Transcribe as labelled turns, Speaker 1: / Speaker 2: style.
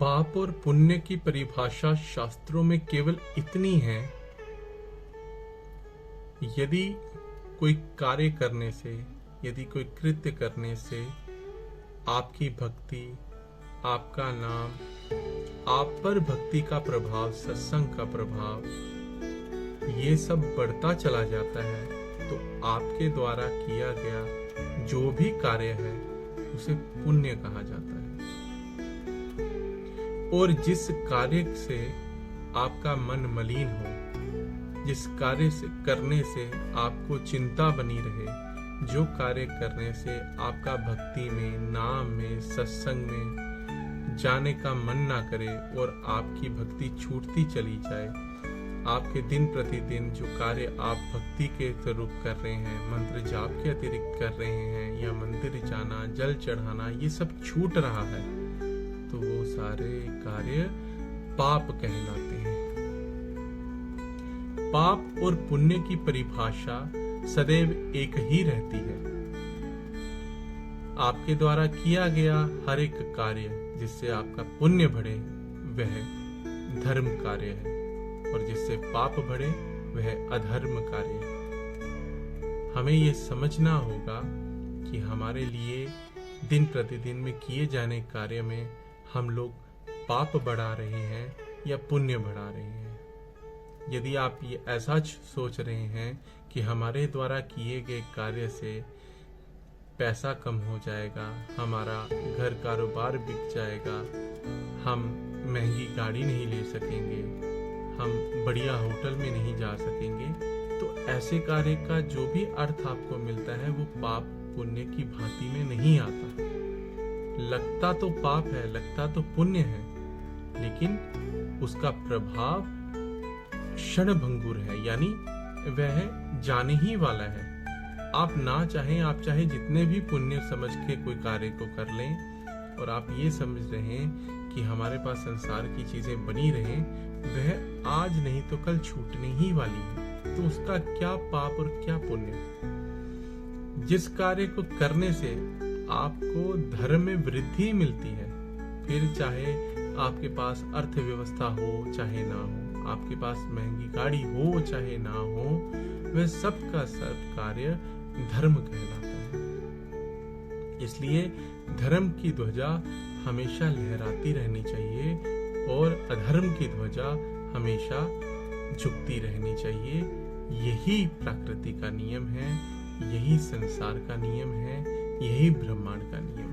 Speaker 1: पाप और पुण्य की परिभाषा शास्त्रों में केवल इतनी है, यदि कोई कार्य करने से, यदि कोई कृत्य करने से आपकी भक्ति, आपका नाम, आप पर भक्ति का प्रभाव, सत्संग का प्रभाव, ये सब बढ़ता चला जाता है, तो आपके द्वारा किया गया जो भी कार्य है उसे पुण्य कहा जाता है। और जिस कार्य से आपका मन मलिन हो, जिस कार्य से करने से आपको चिंता बनी रहे, जो कार्य करने से आपका भक्ति में, नाम में, सत्संग में जाने का मन ना करे और आपकी भक्ति छूटती चली जाए, आपके दिन प्रतिदिन जो कार्य आप भक्ति के स्वरूप कर रहे हैं, मंत्र जाप के अतिरिक्त कर रहे हैं, या मंदिर जाना, जल चढ़ाना, ये सब छूट रहा है, तो वो सारे कार्य पाप कहलाते हैं। पाप और पुण्य की परिभाषा सदैव एक ही रहती है। आपके द्वारा किया गया हर एक कार्य जिससे आपका पुण्य बढ़े वह धर्म कार्य है, और जिससे पाप बढ़े वह अधर्म कार्य है। हमें यह समझना होगा कि हमारे लिए दिन प्रतिदिन में किए जाने कार्य में हम लोग पाप बढ़ा रहे हैं या पुण्य बढ़ा रहे हैं। यदि आप ये ऐसा सोच रहे हैं कि हमारे द्वारा किए गए कार्य से पैसा कम हो जाएगा, हमारा घर कारोबार बिक जाएगा, हम महंगी गाड़ी नहीं ले सकेंगे, हम बढ़िया होटल में नहीं जा सकेंगे, तो ऐसे कार्य का जो भी अर्थ आपको मिलता है वो पाप पुण्य की भांति में नहीं आता। लगता तो पाप है, लगता तो पुण्य है, लेकिन उसका प्रभाव क्षणभंगुर है, यानी वह जाने ही वाला है। आप ना चाहें, आप चाहे जितने भी पुण्य समझ के कोई कार्य को कर लें, और आप ये समझ रहे हैं कि हमारे पास संसार की चीजें बनी रहें, वह आज नहीं तो कल छूटने ही वाली है, तो उसका क्या पाप और क्या पुण्य। जिस कार्य को करने से आपको धर्म में वृद्धि मिलती है, फिर चाहे आपके पास अर्थव्यवस्था हो चाहे ना हो, आपके पास महंगी गाड़ी हो चाहे ना हो, वह सब का सब कार्य धर्म कहलाता है। इसलिए धर्म की ध्वजा हमेशा लहराती रहनी चाहिए और अधर्म की ध्वजा हमेशा झुकती रहनी चाहिए। यही प्रकृति का नियम है, यही संसार का नियम है, यही ब्रह्मांड का नियम है।